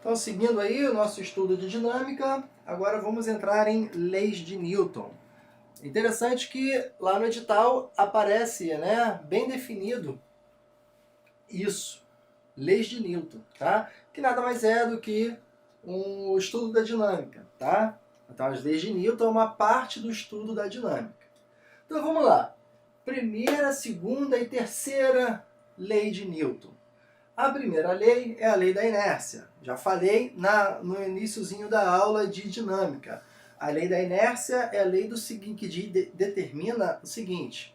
Então, seguindo aí o nosso estudo de dinâmica, agora vamos entrar em leis de Newton. Interessante que lá no edital aparece, né, bem definido isso, leis de Newton, tá? Que nada mais é do que um estudo da dinâmica, tá? Então, as leis de Newton é uma parte do estudo da dinâmica. Então, vamos lá. Primeira, segunda e terceira lei de Newton. A primeira lei é a lei da inércia. Já falei no iniciozinho da aula de dinâmica. A lei da inércia é a lei do seguinte, que determina o seguinte: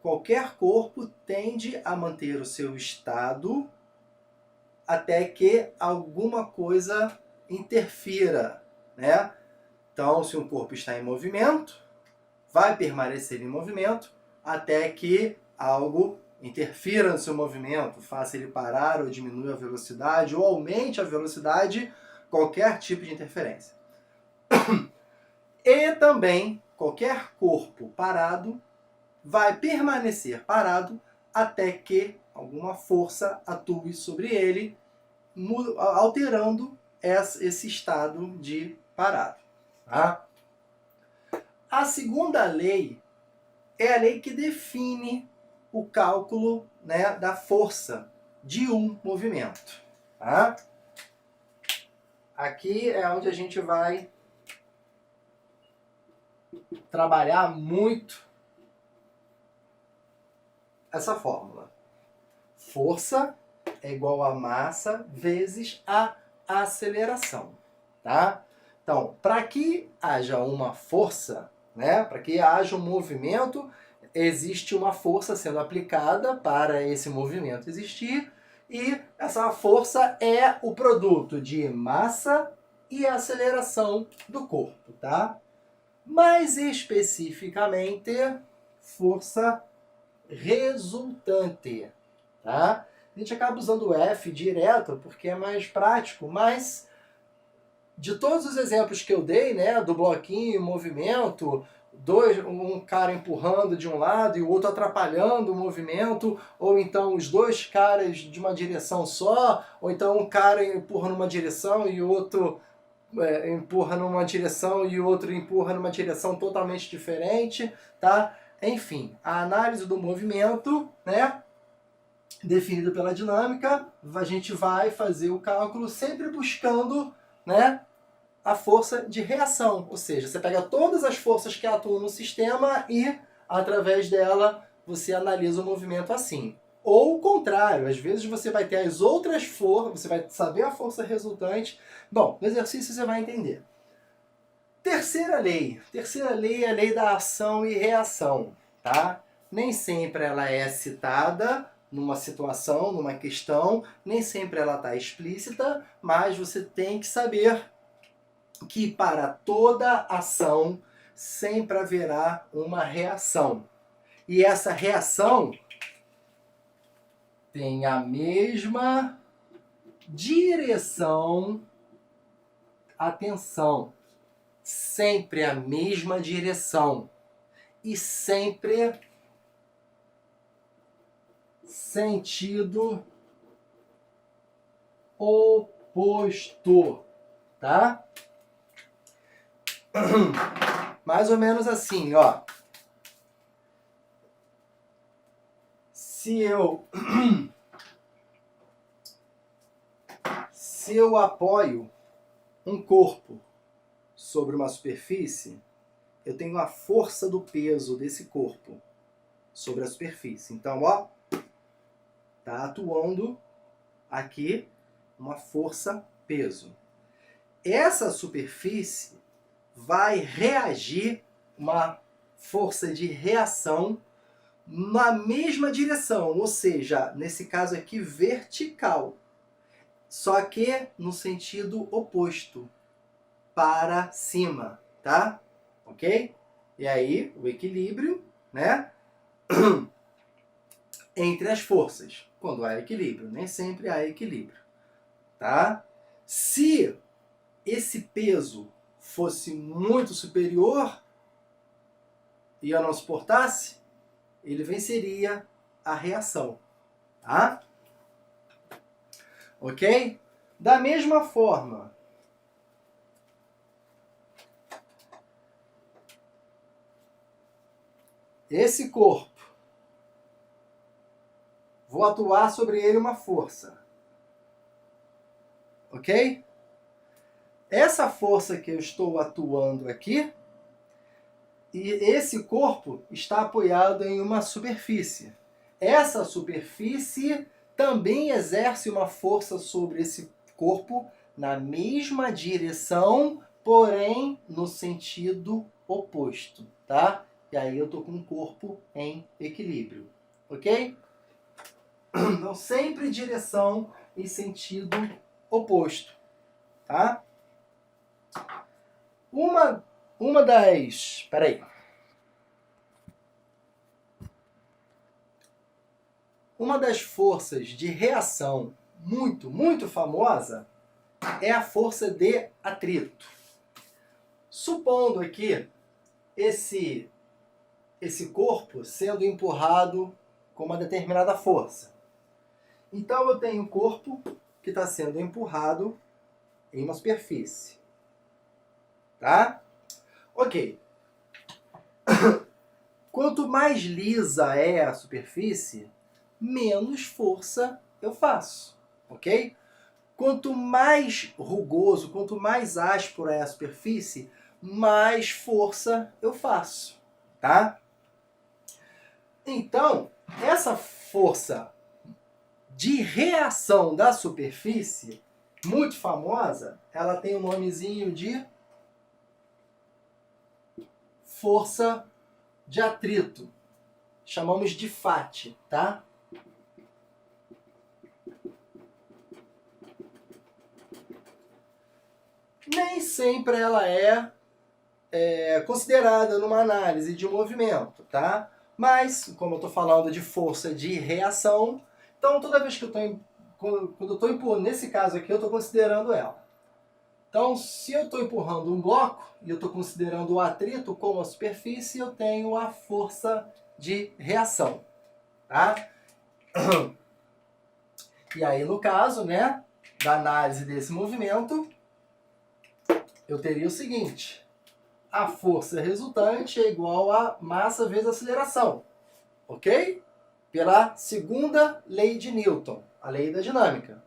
qualquer corpo tende a manter o seu estado até que alguma coisa interfira, né? Então, se um corpo está em movimento, vai permanecer em movimento até que algo interfira no seu movimento, faça ele parar ou diminua a velocidade ou aumente a velocidade, qualquer tipo de interferência. E também qualquer corpo parado vai permanecer parado até que alguma força atue sobre ele, alterando esse estado de parado. Tá? A segunda lei é a lei que define o cálculo, né, da força de um movimento. Tá? Aqui é onde a gente vai trabalhar muito essa fórmula. Força é igual a massa vezes a aceleração. Tá? Então, para que haja uma força, né, para que haja um movimento, existe uma força sendo aplicada para esse movimento existir, e essa força é o produto de massa e aceleração do corpo, tá? Mais especificamente, força resultante, tá? A gente acaba usando o F direto porque é mais prático, mas de todos os exemplos que eu dei, né, do bloquinho em movimento, um cara empurrando de um lado e o outro atrapalhando o movimento, ou então os dois caras de uma direção só, ou então um cara empurra numa direção e o outro empurra numa direção e o outro empurra numa direção totalmente diferente, tá? Enfim, a análise do movimento, né, definido pela dinâmica, a gente vai fazer o cálculo sempre buscando, né, a força de reação, ou seja, você pega todas as forças que atuam no sistema e, através dela, você analisa o movimento assim. Ou o contrário, às vezes você vai ter as outras forças, você vai saber a força resultante. Bom, no exercício você vai entender. Terceira lei é a lei da ação e reação, tá? Nem sempre ela é citada numa situação, numa questão, nem sempre ela está explícita, mas você tem que saber que para toda ação sempre haverá uma reação. E essa reação tem a mesma direção, atenção, sempre a mesma direção e sempre sentido oposto, tá? Mais ou menos assim, ó. Se eu apoio um corpo sobre uma superfície, eu tenho a força do peso desse corpo sobre a superfície. Então, ó, tá atuando aqui uma força-peso. Essa superfície vai reagir, uma força de reação, na mesma direção, ou seja, nesse caso aqui, vertical. Só que no sentido oposto, para cima, tá? Ok? E aí, o equilíbrio, né? Entre as forças. Quando há equilíbrio, nem sempre há equilíbrio, tá? Se esse peso fosse muito superior e eu não suportasse, ele venceria a reação, tá? Ok? Da mesma forma, esse corpo, vou atuar sobre ele uma força. Ok? Essa força que eu estou atuando aqui, e esse corpo está apoiado em uma superfície. Essa superfície também exerce uma força sobre esse corpo na mesma direção, porém no sentido oposto, tá? E aí eu tô com o corpo em equilíbrio, ok? Então sempre direção e sentido oposto, tá? Uma das... Peraí. Uma das forças de reação muito famosa é a força de atrito. Supondo aqui esse corpo sendo empurrado com uma determinada força. Então eu tenho um corpo que está sendo empurrado em uma superfície. Tá? Ok. Quanto mais lisa é a superfície, menos força eu faço. Ok? Quanto mais rugoso, quanto mais áspero é a superfície, mais força eu faço, tá? Então, essa força de reação da superfície, muito famosa, ela tem o nomezinho de força de atrito. Chamamos de FAT, tá? Nem sempre ela é considerada numa análise de movimento, tá? Mas, como eu estou falando de força de reação, então toda vez que quando eu estou empurrando, nesse caso aqui, eu estou considerando ela. Então, se eu estou empurrando um bloco e eu estou considerando o atrito como a superfície, eu tenho a força de reação, tá? E aí, no caso, né, da análise desse movimento, eu teria o seguinte: a força resultante é igual a massa vezes aceleração, ok? Pela segunda lei de Newton, a lei da dinâmica.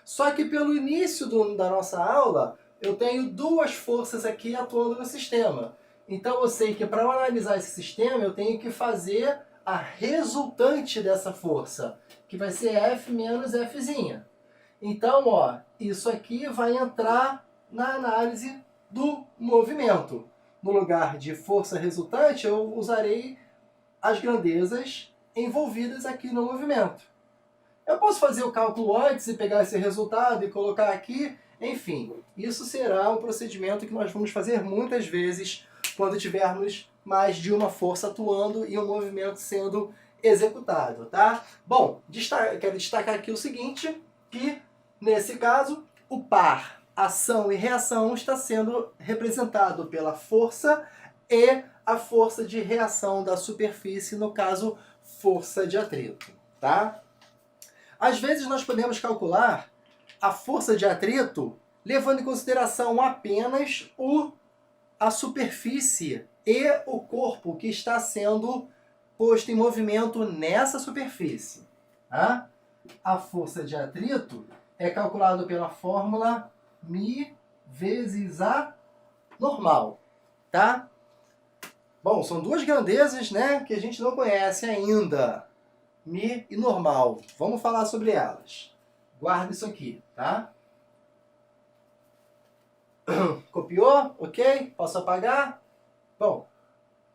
Só que pelo início da nossa aula, eu tenho duas forças aqui atuando no sistema. Então eu sei que para eu analisar esse sistema, eu tenho que fazer a resultante dessa força, que vai ser F menos Fzinha. Então, ó, isso aqui vai entrar na análise do movimento. No lugar de força resultante, eu usarei as grandezas envolvidas aqui no movimento. Eu posso fazer o cálculo antes e pegar esse resultado e colocar aqui. Enfim, isso será um procedimento que nós vamos fazer muitas vezes quando tivermos mais de uma força atuando e um movimento sendo executado, tá? Bom, quero destacar aqui o seguinte, que nesse caso, o par ação e reação está sendo representado pela força e a força de reação da superfície, no caso, força de atrito, tá? Às vezes nós podemos calcular a força de atrito levando em consideração apenas a superfície e o corpo que está sendo posto em movimento nessa superfície. Tá? A força de atrito é calculada pela fórmula μ vezes a normal. Tá? Bom, são duas grandezas, né, que a gente não conhece ainda. Mi e normal. Vamos falar sobre elas. Guarda isso aqui, tá? Copiou? Ok? Posso apagar? Bom,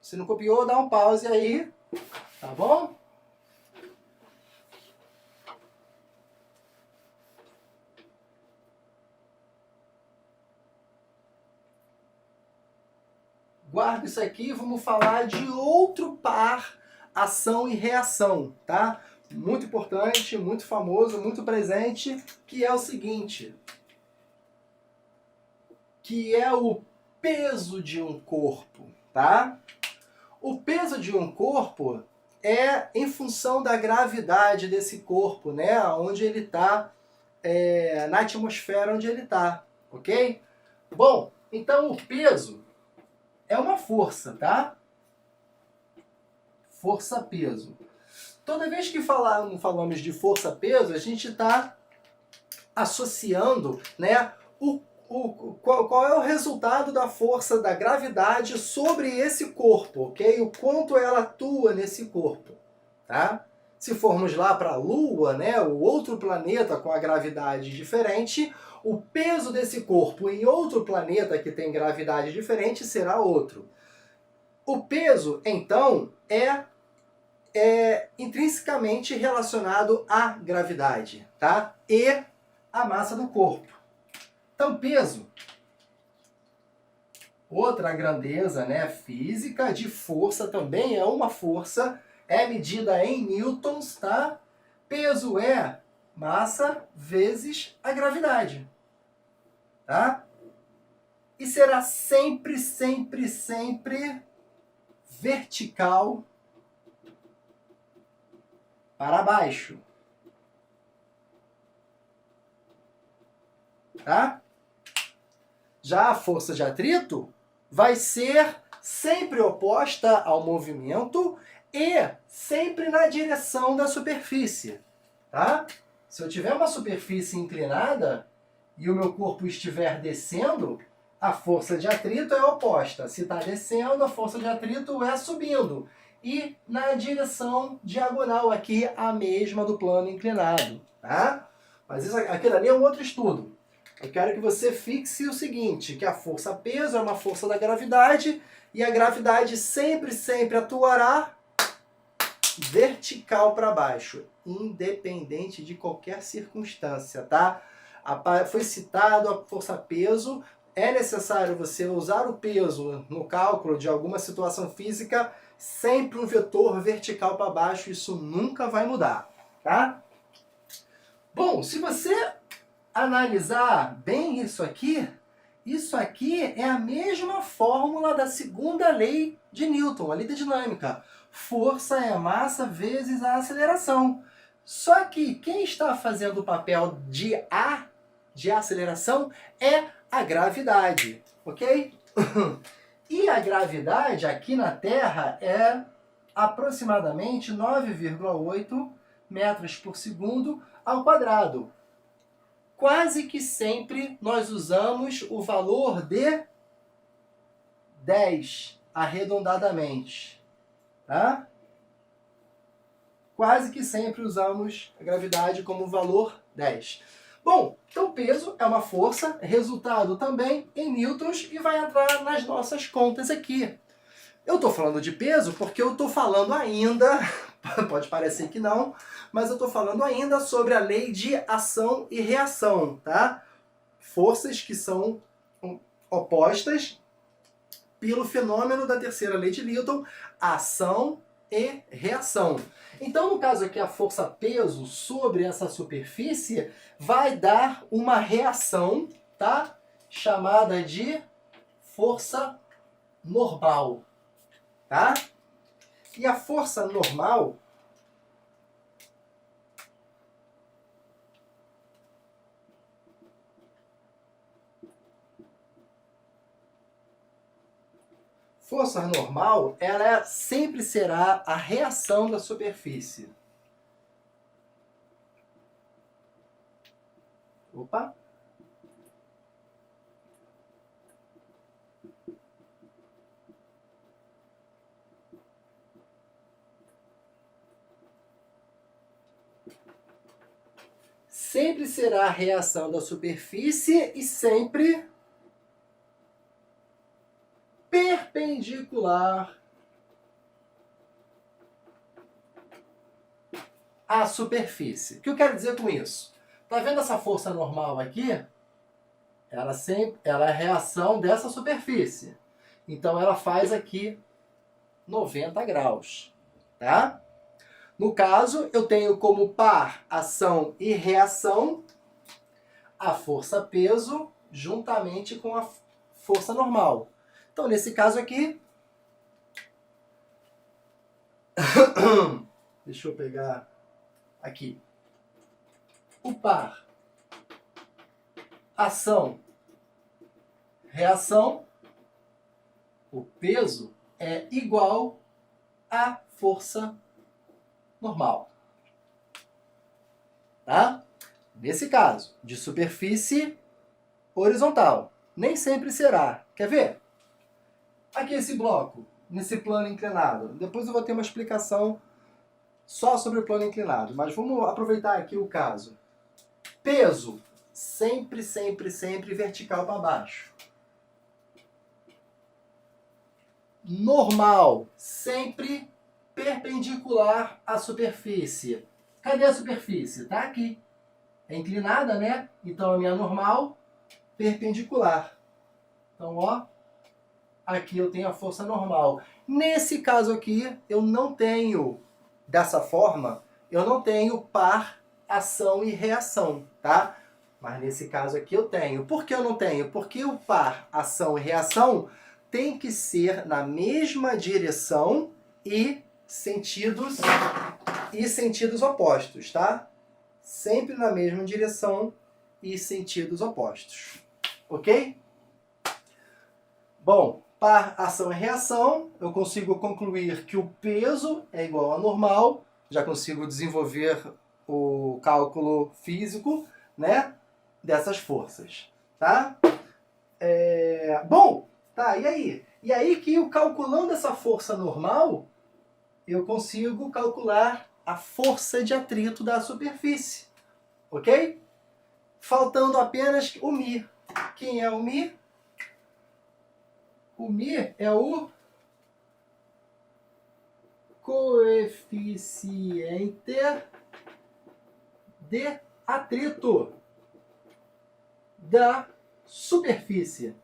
se não copiou, dá um pause aí, tá bom? Guarda isso aqui, vamos falar de outro par ação e reação, tá? Muito importante, muito famoso, muito presente, que é o seguinte, que é o peso de um corpo, tá? O peso de um corpo é em função da gravidade desse corpo, né? Onde ele está na atmosfera onde ele está, ok? Bom, então o peso é uma força, tá? Força-peso. Toda vez que falamos de força-peso, a gente está associando, né, qual é o resultado da força da gravidade sobre esse corpo, ok? O quanto ela atua nesse corpo, tá? Se formos lá para a Lua, né, o outro planeta com a gravidade diferente, o peso desse corpo em outro planeta que tem gravidade diferente será outro. O peso, então, é intrinsecamente relacionado à gravidade, tá? E à massa do corpo. Então, peso, outra grandeza, né, física de força, também é uma força, é medida em newtons, tá? Peso é massa vezes a gravidade, tá? E será sempre, sempre, sempre vertical para baixo, tá? Já a força de atrito vai ser sempre oposta ao movimento e sempre na direção da superfície, tá? Se eu tiver uma superfície inclinada e o meu corpo estiver descendo, a força de atrito é oposta. Se está descendo, a força de atrito é subindo. E na direção diagonal aqui, a mesma do plano inclinado, tá? Mas aquilo ali é um outro estudo. Eu quero que você fixe o seguinte, que a força-peso é uma força da gravidade e a gravidade sempre, sempre atuará vertical para baixo, independente de qualquer circunstância, tá? Foi citado a força-peso, é necessário você usar o peso no cálculo de alguma situação física, sempre um vetor vertical para baixo, isso nunca vai mudar, tá? Bom, se você analisar bem isso aqui é a mesma fórmula da segunda lei de Newton, a lei da dinâmica. Força é massa vezes a aceleração. Só que quem está fazendo o papel de aceleração é a gravidade, ok? E a gravidade aqui na Terra é aproximadamente 9,8 metros por segundo ao quadrado. Quase que sempre nós usamos o valor de 10, arredondadamente, tá? Quase que sempre usamos a gravidade como valor 10. Bom, então peso é uma força, resultado também em newtons e vai entrar nas nossas contas aqui. Eu estou falando de peso porque eu estou falando ainda, pode parecer que não, mas eu estou falando ainda sobre a lei de ação e reação, tá? Forças que são opostas pelo fenômeno da terceira lei de Newton, ação e reação. Então, no caso aqui, a força-peso sobre essa superfície vai dar uma reação, tá? Chamada de força normal, tá? E a força normal ela sempre será a reação da superfície. Opa! Sempre será a reação da superfície e sempre perpendicular à superfície. O que eu quero dizer com isso? Tá vendo essa força normal aqui? Ela é a reação dessa superfície. Então ela faz aqui 90 graus, tá? No caso, eu tenho como par ação e reação a força-peso juntamente com a força normal. Então, nesse caso aqui, deixa eu pegar aqui. O par ação, reação, o peso é igual à força normal. Tá? Nesse caso, de superfície horizontal. Nem sempre será. Quer ver? Aqui esse bloco, nesse plano inclinado. Depois eu vou ter uma explicação só sobre o plano inclinado. Mas vamos aproveitar aqui o caso. Peso, sempre, sempre, sempre vertical para baixo. Normal, sempre perpendicular à superfície. Cadê a superfície? Está aqui. É inclinada, né? Então a minha normal, perpendicular. Então, ó, aqui eu tenho a força normal. Nesse caso aqui, eu não tenho, dessa forma, eu não tenho par, ação e reação, tá? Mas nesse caso aqui eu tenho. Por que eu não tenho? Porque o par, ação e reação tem que ser na mesma direção e sentidos opostos, tá? Sempre na mesma direção e sentidos opostos. Ok? Bom, par, ação e reação, eu consigo concluir que o peso é igual a normal, já consigo desenvolver o cálculo físico, né, dessas forças, tá? Bom, tá, e aí? E aí que eu calculando essa força normal, eu consigo calcular a força de atrito da superfície, ok? Faltando apenas o μ. Quem é o μ? O μ é o coeficiente de atrito da superfície.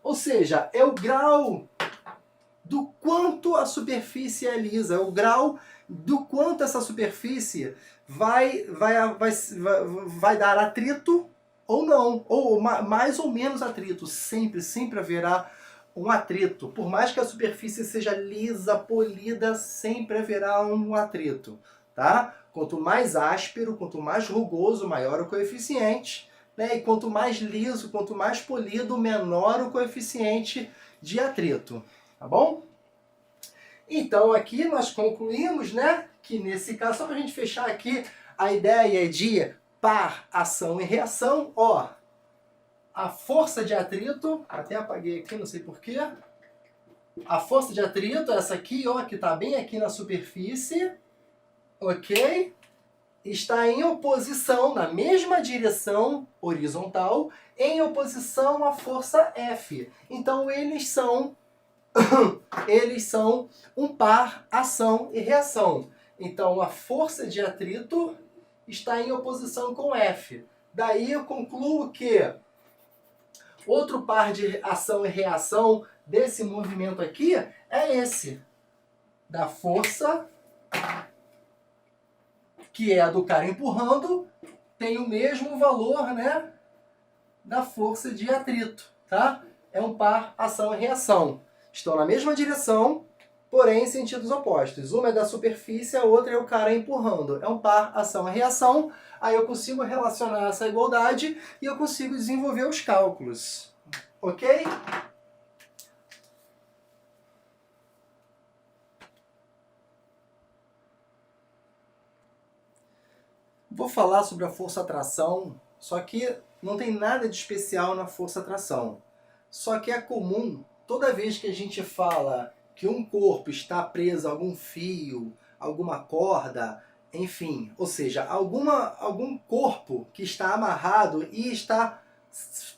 Ou seja, é o grau do quanto a superfície é lisa, é o grau do quanto essa superfície vai dar atrito ou não, ou mais ou menos atrito. Sempre haverá um atrito. Por mais que a superfície seja lisa, polida, sempre haverá um atrito, tá? Quanto mais áspero, quanto mais rugoso, maior o coeficiente, né? E quanto mais liso, quanto mais polido, menor o coeficiente de atrito, tá bom? Então aqui nós concluímos, né, que nesse caso, só para a gente fechar aqui, a ideia de par, ação e reação, ó, a força de atrito, até apaguei aqui, não sei porquê, a força de atrito, essa aqui, ó, que está bem aqui na superfície, ok? Está em oposição, na mesma direção horizontal, em oposição à força F. Então eles são um par, ação e reação. Então a força de atrito está em oposição com F. Daí eu concluo que outro par de ação e reação desse movimento aqui é esse, da força, que é a do cara empurrando, tem o mesmo valor, né, da força de atrito, tá? É um par ação e reação. Estão na mesma direção, porém em sentidos opostos. Uma é da superfície, a outra é o cara empurrando. É um par ação e reação. Aí eu consigo relacionar essa igualdade e eu consigo desenvolver os cálculos. Ok? Vou falar sobre a força-atração, só que não tem nada de especial na força-atração. Só que é comum, toda vez que a gente fala que um corpo está preso a algum fio, alguma corda, enfim, ou seja, algum corpo que está amarrado e está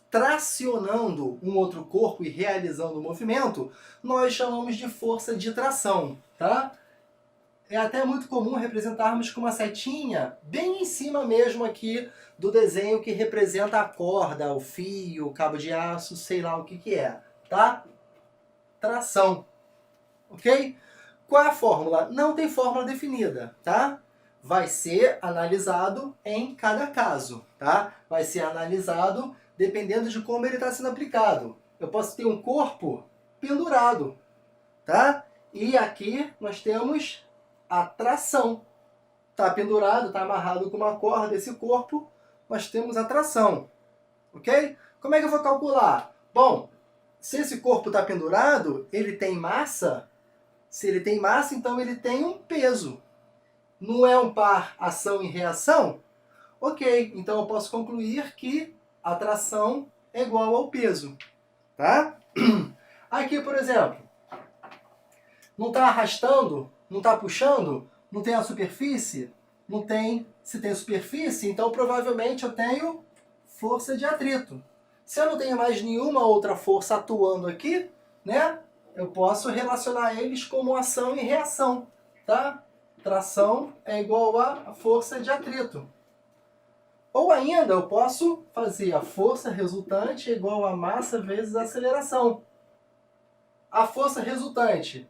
tracionando um outro corpo e realizando o movimento, nós chamamos de força de tração, tá? É até muito comum representarmos com uma setinha bem em cima mesmo aqui do desenho que representa a corda, o fio, o cabo de aço, sei lá o que é, tá? Tração, ok? Qual é a fórmula? Não tem fórmula definida, tá? Vai ser analisado em cada caso, tá? Vai ser analisado dependendo de como ele está sendo aplicado. Eu posso ter um corpo pendurado, tá? E aqui nós temos a tração, está pendurado, está amarrado com uma corda, esse corpo, nós temos a tração, ok? Como é que eu vou calcular? Bom, se esse corpo está pendurado, ele tem massa. Se ele tem massa, então ele tem um peso. Não é um par ação e reação? Ok, então eu posso concluir que a tração é igual ao peso, tá? Aqui, por exemplo, não está arrastando, não está puxando, não tem a superfície, não tem, se tem superfície, então provavelmente eu tenho força de atrito. Se eu não tenho mais nenhuma outra força atuando aqui, né, eu posso relacionar eles como ação e reação, tá? Tração é igual a força de atrito. Ou ainda eu posso fazer a força resultante igual a massa vezes a aceleração. A força resultante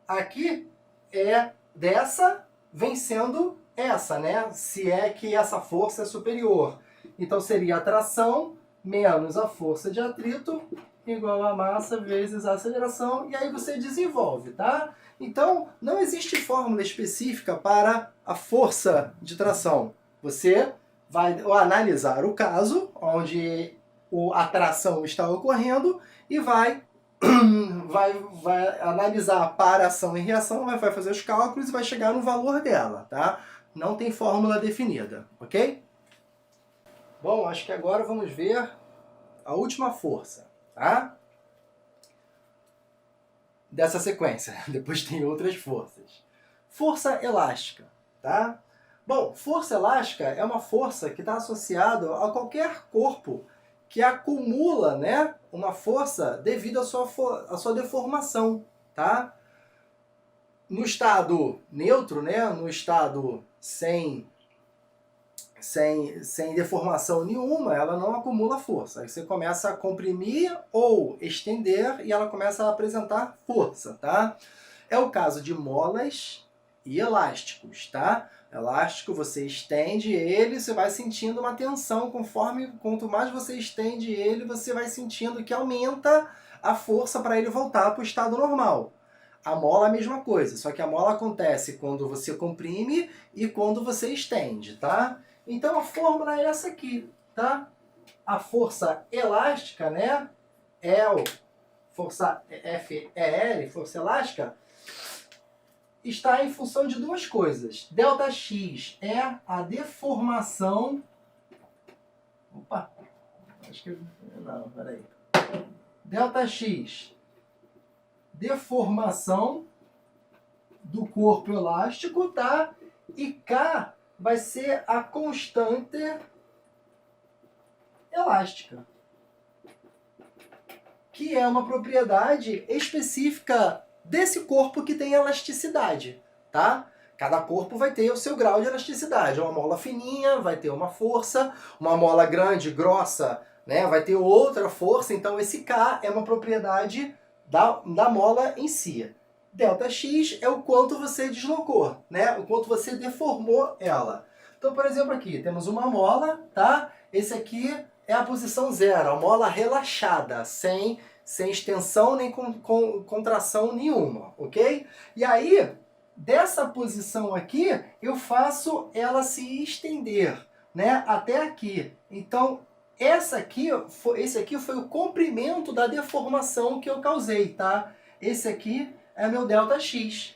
aqui é dessa vencendo essa, né? Se é que essa força é superior. Então seria a tração menos a força de atrito igual a massa vezes a aceleração. E aí você desenvolve, tá? Então não existe fórmula específica para a força de tração. Você vai analisar o caso onde a tração está ocorrendo e vai analisar para ação e reação, vai fazer os cálculos e vai chegar no valor dela, tá? Não tem fórmula definida, ok? Bom, acho que agora vamos ver a última força, tá? Dessa sequência. Depois tem outras forças. Força elástica, tá? Bom, força elástica é uma força que está associada a qualquer corpo que acumula, né, uma força devido à sua deformação, tá? No estado neutro, né, no estado sem deformação nenhuma, ela não acumula força. Aí você começa a comprimir ou estender e ela começa a apresentar força, tá? É o caso de molas e elásticos, tá? Elástico, você estende ele, você vai sentindo uma tensão conforme, quanto mais você estende ele, você vai sentindo que aumenta a força para ele voltar para o estado normal. A mola é a mesma coisa, só que a mola acontece quando você comprime e quando você estende, tá? Então a fórmula é essa aqui, tá? A força elástica, né? Força FEL, força elástica, está em função de duas coisas. Δx é a deformação... Opa! Acho que... Não, peraí. Δx, deformação do corpo elástico, tá? E K vai ser a constante elástica, que é uma propriedade específica desse corpo que tem elasticidade, tá? Cada corpo vai ter o seu grau de elasticidade. Uma mola fininha vai ter uma força, uma mola grande, grossa, né, vai ter outra força. Então esse K é uma propriedade da mola em si. Δx é o quanto você deslocou, né? O quanto você deformou ela. Então, por exemplo, aqui temos uma mola, tá? Esse aqui é a posição zero, a mola relaxada, sem extensão nem contração nenhuma, ok? E aí, dessa posição aqui, eu faço ela se estender, né, até aqui. Então, esse aqui foi o comprimento da deformação que eu causei, tá? Esse aqui é meu Δx,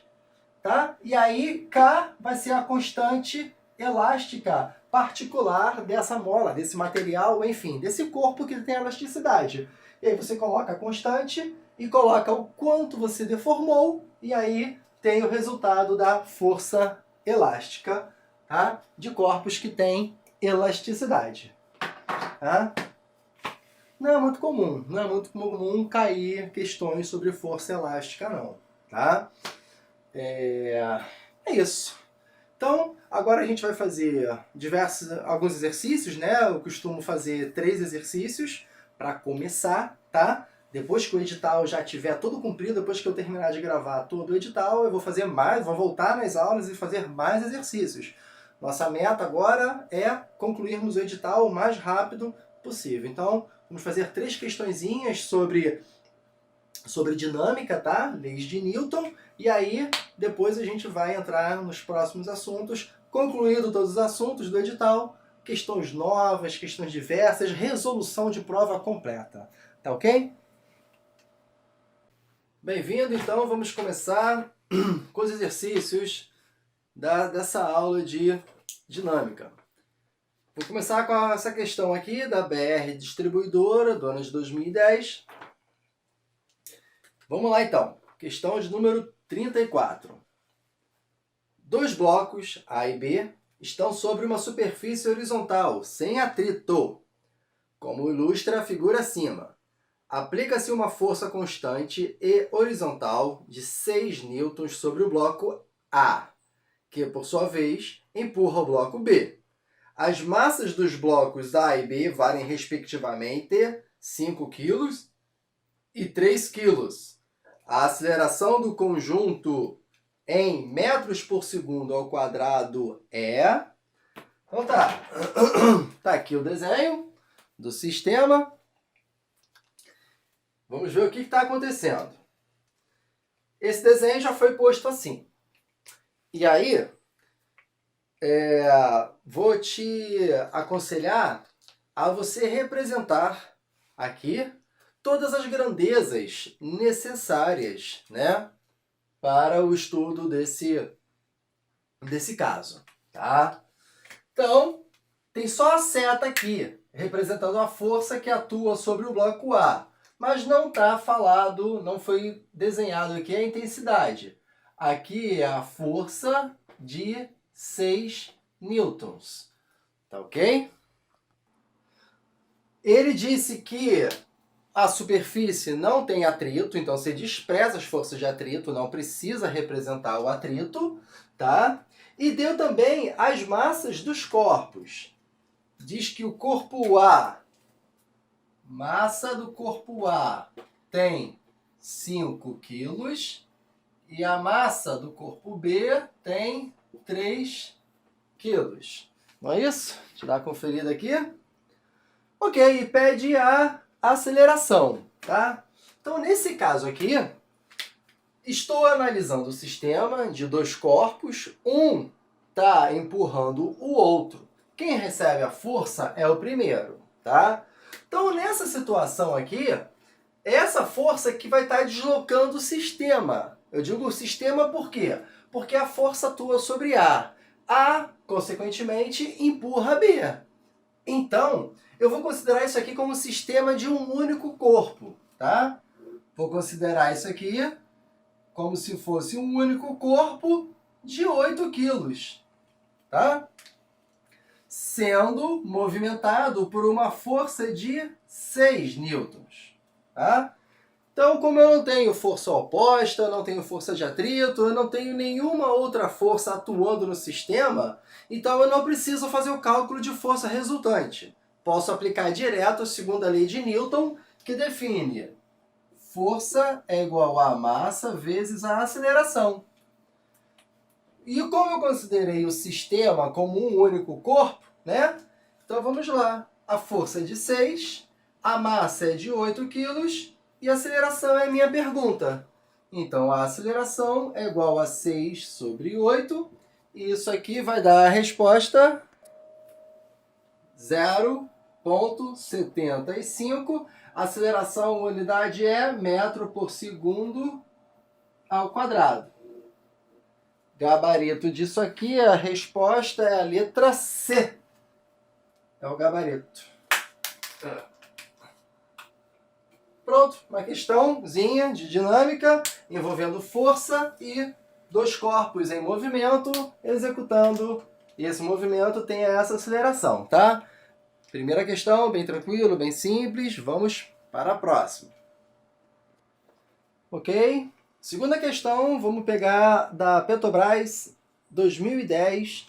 tá? E aí, K vai ser a constante elástica particular dessa mola, desse material, enfim, desse corpo que tem elasticidade. E aí você coloca a constante e coloca o quanto você deformou, e aí tem o resultado da força elástica, tá? De corpos que têm elasticidade. Tá? Não é muito comum cair questões sobre força elástica, não. Tá? É isso. Então, agora a gente vai fazer alguns exercícios, né? Eu costumo fazer 3 exercícios para começar, tá? Depois que o edital já estiver todo cumprido, depois que eu terminar de gravar todo o edital, eu vou fazer mais, vou voltar nas aulas e fazer mais exercícios. Nossa meta agora é concluirmos o edital o mais rápido possível. Então, vamos fazer 3 questõezinhas sobre dinâmica, tá? Leis de Newton. E aí, depois a gente vai entrar nos próximos assuntos Concluído todos os assuntos do edital, questões novas, questões diversas, resolução de prova completa. Tá ok? Bem-vindo, então, vamos começar com os exercícios dessa aula de dinâmica. Vou começar com essa questão aqui da BR Distribuidora, do ano de 2010. Vamos lá, então. Questão de número 34. Dois blocos, A e B, estão sobre uma superfície horizontal, sem atrito, como ilustra a figura acima. Aplica-se uma força constante e horizontal de 6 newtons sobre o bloco A, que, por sua vez, empurra o bloco B. As massas dos blocos A e B valem, respectivamente, 5 kg e 3 kg. A aceleração do conjunto em metros por segundo ao quadrado é... Então tá, tá aqui o desenho do sistema. Vamos ver o que está acontecendo. Esse desenho já foi posto assim. E aí, vou te aconselhar a você representar aqui todas as grandezas necessárias, né, para o estudo desse caso, tá? Então, tem só a seta aqui, representando a força que atua sobre o bloco A, mas não está falado, não foi desenhado aqui a intensidade. Aqui é a força de 6 newtons, tá ok? Ele disse que a superfície não tem atrito, então você despreza as forças de atrito, não precisa representar o atrito, tá? E deu também as massas dos corpos. Diz que o corpo A, massa do corpo A, tem 5 quilos e a massa do corpo B tem 3 quilos. Não é isso? Deixa eu dar uma conferida aqui. Ok, e pede a aceleração, tá? Então, nesse caso aqui, estou analisando o sistema de dois corpos, um está empurrando o outro. Quem recebe a força é o primeiro, tá? Então, nessa situação aqui, essa força que vai estar deslocando o sistema. Eu digo o sistema por quê? Porque a força atua sobre A. A, consequentemente, empurra B. Então, eu vou considerar isso aqui como um sistema de um único corpo, tá? Vou considerar isso aqui como se fosse um único corpo de 8 quilos, tá? Sendo movimentado por uma força de 6 newtons, tá? Então, como eu não tenho força oposta, não tenho força de atrito, eu não tenho nenhuma outra força atuando no sistema, então eu não preciso fazer o cálculo de força resultante. Posso aplicar direto a segunda lei de Newton, que define força é igual a massa vezes a aceleração. E como eu considerei o sistema como um único corpo, né? Então vamos lá. A força é de 6, a massa é de 8 quilos e a aceleração é a minha pergunta. Então a aceleração é igual a 6 sobre 8. E isso aqui vai dar a resposta 0,75. A aceleração, a unidade é metro por segundo ao quadrado. Gabarito disso aqui, a resposta é a letra C. É o gabarito. Pronto, uma questãozinha de dinâmica envolvendo força e dois corpos em movimento executando. E esse movimento tem essa aceleração, tá? Primeira questão, bem tranquilo, bem simples. Vamos para a próxima. Ok? Segunda questão, vamos pegar da Petrobras 2010,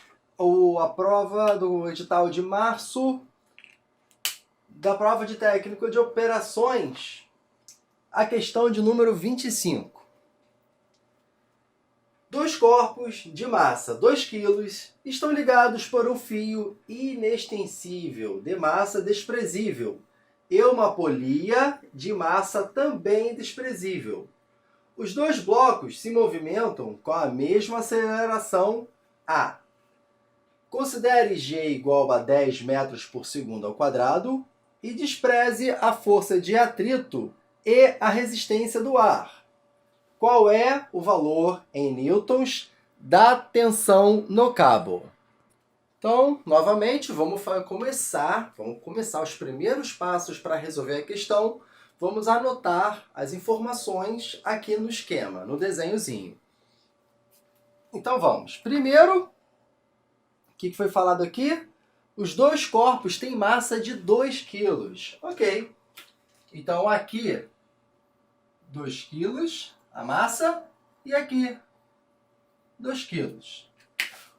a prova do edital de março, da prova de técnico de operações, a questão de número 25. Dois corpos de massa 2 kg estão ligados por um fio inextensível de massa desprezível e uma polia de massa também desprezível. Os dois blocos se movimentam com a mesma aceleração A. Considere G igual a 10 metros por segundo ao quadrado e despreze a força de atrito e a resistência do ar. Qual é o valor em newtons da tensão no cabo? Então, novamente, vamos começar os primeiros passos para resolver a questão. Vamos anotar as informações aqui no esquema, no desenhozinho. Então vamos. Primeiro, o que foi falado aqui? Os dois corpos têm massa de 2 kg. Ok. Então aqui, 2 kg, a massa, e aqui, 2 kg.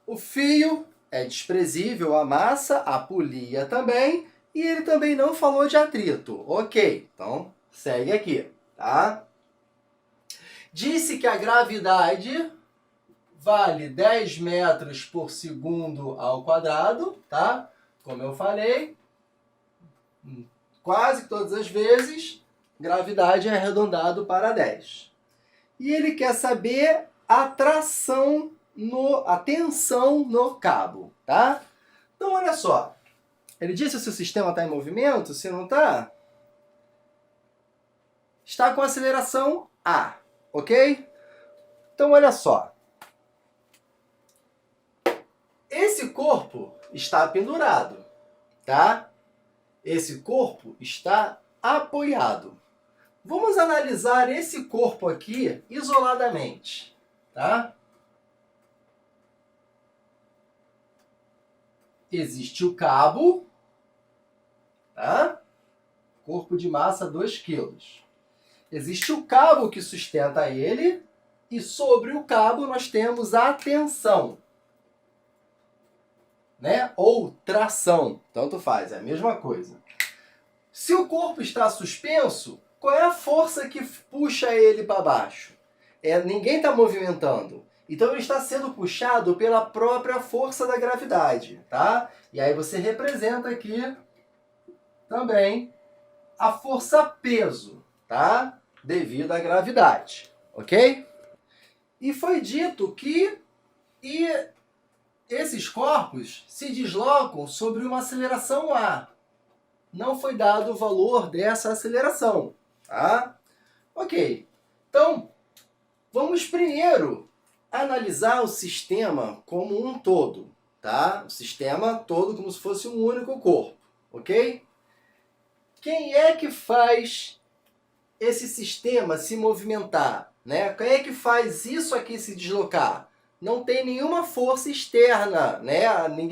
O fio é desprezível, a massa, a polia também, e ele também não falou de atrito. Ok, então segue aqui, tá? Disse que a gravidade vale 10 metros por segundo ao quadrado, tá? Como eu falei, quase todas as vezes, gravidade é arredondado para 10. E ele quer saber a tensão no cabo, tá? Então, olha só. Ele disse se o sistema está em movimento, se não está. Está com aceleração A, ok? Então, olha só. Esse corpo está pendurado, tá? Esse corpo está apoiado. Vamos analisar esse corpo aqui isoladamente, tá? Existe o cabo, tá? Corpo de massa 2 kg. Existe o cabo que sustenta ele e sobre o cabo nós temos a tensão, né? Ou tração, tanto faz, é a mesma coisa. Se o corpo está suspenso, qual é a força que puxa ele para baixo? Ninguém está movimentando. Então ele está sendo puxado pela própria força da gravidade, tá? E aí você representa aqui também a força peso, tá? Devido à gravidade, ok? E foi dito que esses corpos se deslocam sobre uma aceleração A. Não foi dado o valor dessa aceleração, tá? Ok. Então, vamos primeiro analisar o sistema como um todo, tá? O sistema todo como se fosse um único corpo, ok? Quem é que faz esse sistema se movimentar, né? Quem é que faz isso aqui se deslocar? Não tem nenhuma força externa, né?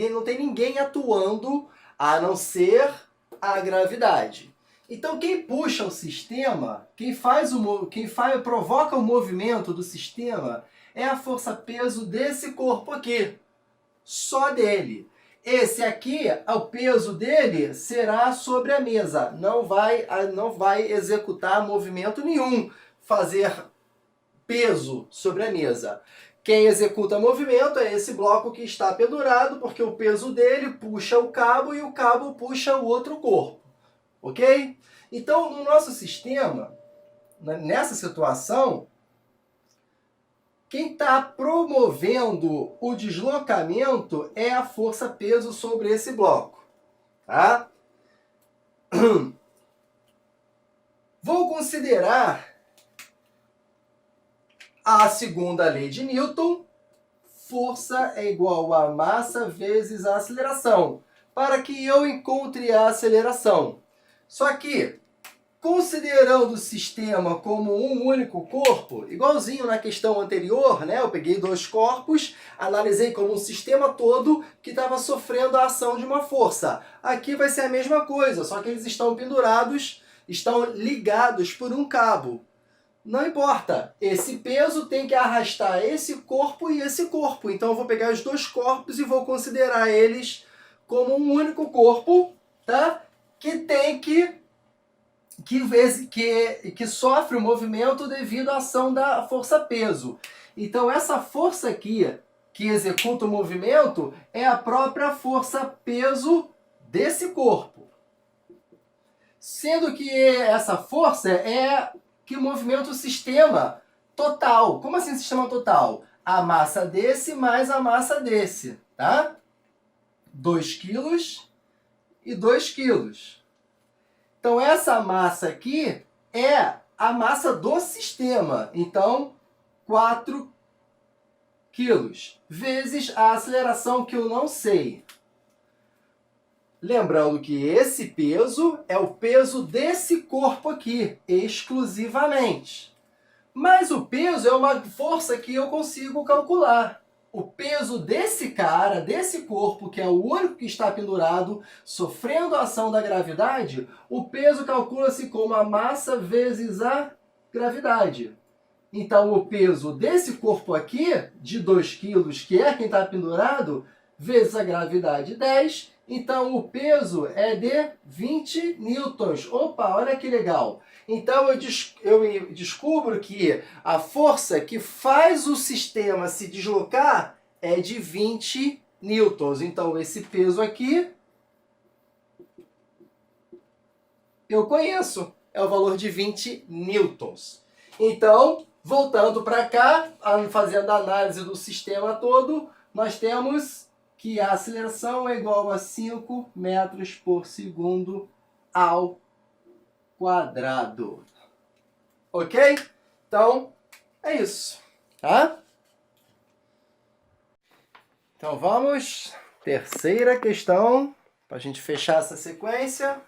Não tem ninguém atuando a não ser a gravidade. Então quem puxa o sistema, quem provoca o movimento do sistema é a força-peso desse corpo aqui. Só dele. Esse aqui, o peso dele será sobre a mesa. Não vai executar movimento nenhum, fazer peso sobre a mesa. Quem executa movimento é esse bloco que está pendurado, porque o peso dele puxa o cabo e o cabo puxa o outro corpo. Ok? Então, no nosso sistema, nessa situação, quem está promovendo o deslocamento é a força-peso sobre esse bloco. Tá? Vou considerar a segunda lei de Newton. Força é igual a massa vezes a aceleração, para que eu encontre a aceleração. Só que, considerando o sistema como um único corpo, igualzinho na questão anterior, né? Eu peguei dois corpos, analisei como um sistema todo que estava sofrendo a ação de uma força. Aqui vai ser a mesma coisa, só que eles estão pendurados, estão ligados por um cabo. Não importa, esse peso tem que arrastar esse corpo e esse corpo. Então eu vou pegar os dois corpos e vou considerar eles como um único corpo, tá? Que sofre o movimento devido à ação da força-peso. Então essa força aqui, que executa o movimento, é a própria força-peso desse corpo. Sendo que essa força é que movimenta o sistema total. Como assim sistema total? A massa desse mais a massa desse, tá? 2 quilos e 2 quilos. Então, essa massa aqui é a massa do sistema. Então, 4 quilos vezes a aceleração que eu não sei. Lembrando que esse peso é o peso desse corpo aqui, exclusivamente. Mas o peso é uma força que eu consigo calcular. O peso desse cara, desse corpo, que é o único que está pendurado, sofrendo a ação da gravidade, o peso calcula-se como a massa vezes a gravidade. Então, o peso desse corpo aqui, de 2 quilos, que é quem está pendurado, vezes a gravidade 10, então o peso é de 20 newtons. Opa, olha que legal! Então eu descubro que a força que faz o sistema se deslocar é de 20 newtons. Então esse peso aqui eu conheço, é o valor de 20 newtons. Então, voltando para cá, fazendo a análise do sistema todo, nós temos que a aceleração é igual a 5 metros por segundo ao quadrado. Ok? Então, é isso. Tá? Então vamos. Terceira questão, para a gente fechar essa sequência,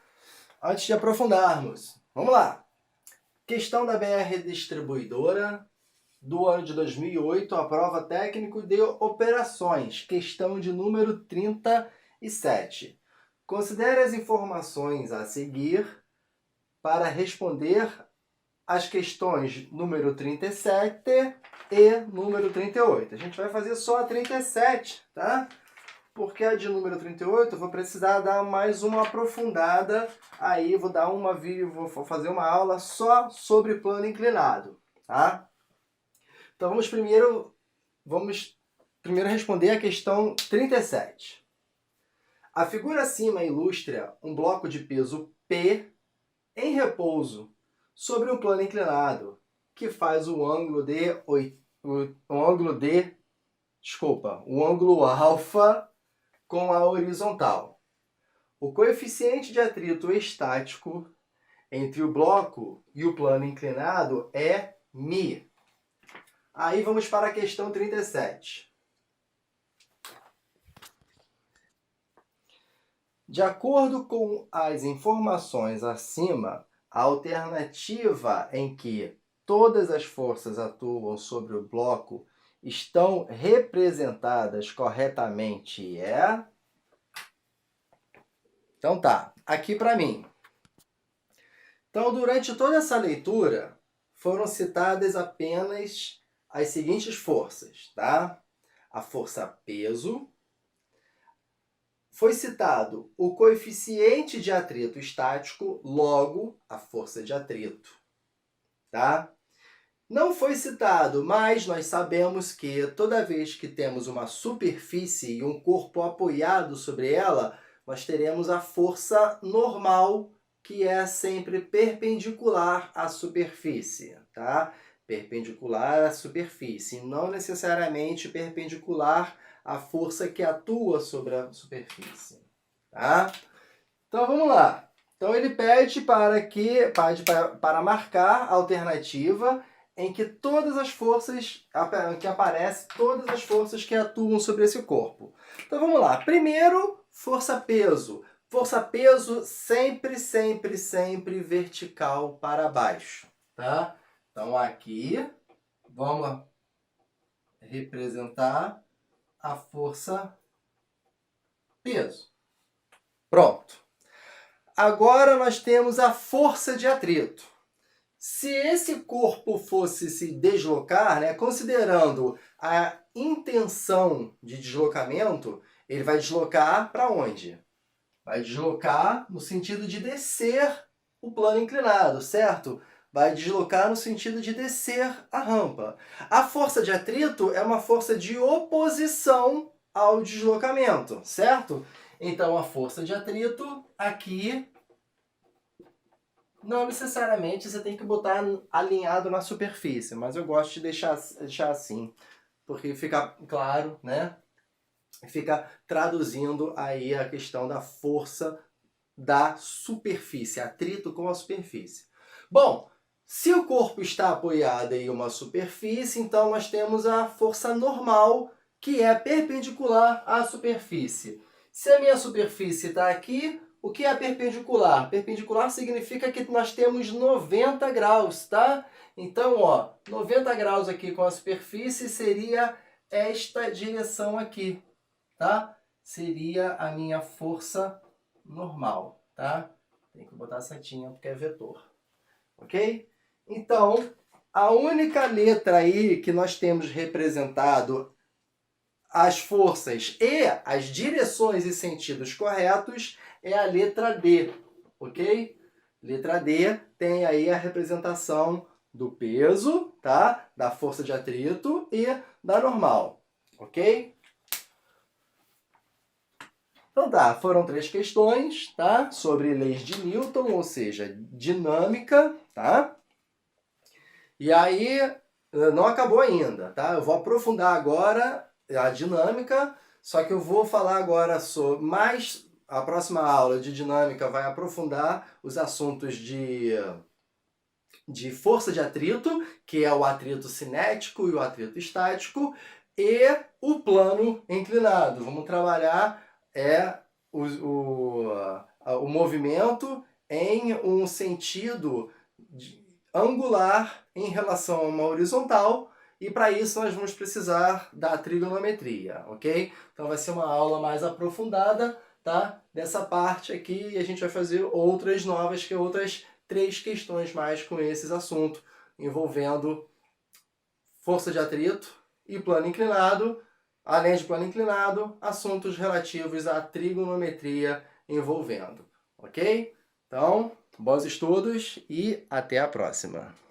antes de aprofundarmos. Vamos lá. Questão da BR Distribuidora, do ano de 2008, a prova técnico de operações, questão de número 37. Considere as informações a seguir para responder as questões número 37 e número 38. A gente vai fazer só a 37, tá? Porque a de número 38 eu vou precisar dar mais uma aprofundada, aí vou fazer uma aula só sobre plano inclinado, tá? Então vamos primeiro responder a questão 37. A figura acima ilustra um bloco de peso P em repouso sobre um plano inclinado, que faz o ângulo alfa com a horizontal. O coeficiente de atrito estático entre o bloco e o plano inclinado é μ. Aí vamos para a questão 37. De acordo com as informações acima, a alternativa em que todas as forças atuam sobre o bloco estão representadas corretamente é... Então tá, aqui para mim. Então, durante toda essa leitura, foram citadas apenas as seguintes forças, tá? A força peso. Foi citado o coeficiente de atrito estático, logo a força de atrito, tá? Não foi citado, mas nós sabemos que toda vez que temos uma superfície e um corpo apoiado sobre ela, nós teremos a força normal, que é sempre perpendicular à superfície, tá? Perpendicular à superfície, não necessariamente perpendicular à força que atua sobre a superfície, tá? Então vamos lá. Então ele pede para marcar a alternativa em que todas as forças que aparecem, todas as forças que atuam sobre esse corpo. Então vamos lá. Primeiro, força-peso. Força-peso sempre, sempre, sempre vertical para baixo, tá? Então aqui vamos representar a força-peso. Pronto. Agora nós temos a força de atrito. Se esse corpo fosse se deslocar, né, considerando a intenção de deslocamento, ele vai deslocar para onde? Vai deslocar no sentido de descer o plano inclinado, certo? Vai deslocar no sentido de descer a rampa. A força de atrito é uma força de oposição ao deslocamento, certo? Então, a força de atrito aqui, não necessariamente você tem que botar alinhado na superfície, mas eu gosto de deixar assim, porque fica claro, né? fica traduzindo aí a questão da força da superfície, atrito com a superfície. Bom, se o corpo está apoiado em uma superfície, então nós temos a força normal, que é perpendicular à superfície. Se a minha superfície está aqui, o que é perpendicular? Perpendicular significa que nós temos 90 graus, tá? Então, ó, 90 graus aqui com a superfície seria esta direção aqui, tá? Seria a minha força normal, tá? Tem que botar a setinha porque é vetor, ok? Então, a única letra aí que nós temos representado as forças e as direções e sentidos corretos é a letra D, ok? Letra D tem aí a representação do peso, tá? Da força de atrito e da normal, ok? Então tá, foram 3 questões, tá? Sobre leis de Newton, ou seja, dinâmica, tá? E aí, não acabou ainda, tá? Eu vou aprofundar agora a dinâmica, só que eu vou falar agora sobre mais. A próxima aula de dinâmica vai aprofundar os assuntos de força de atrito, que é o atrito cinético e o atrito estático, e o plano inclinado. Vamos trabalhar o movimento em um sentido angular em relação a uma horizontal, e para isso nós vamos precisar da trigonometria, ok? Então vai ser uma aula mais aprofundada, tá? Dessa parte aqui, e a gente vai fazer outras novas, outras 3 questões mais com esses assuntos, envolvendo força de atrito e plano inclinado, além de plano inclinado, assuntos relativos à trigonometria envolvendo, ok? Então, bons estudos e até a próxima!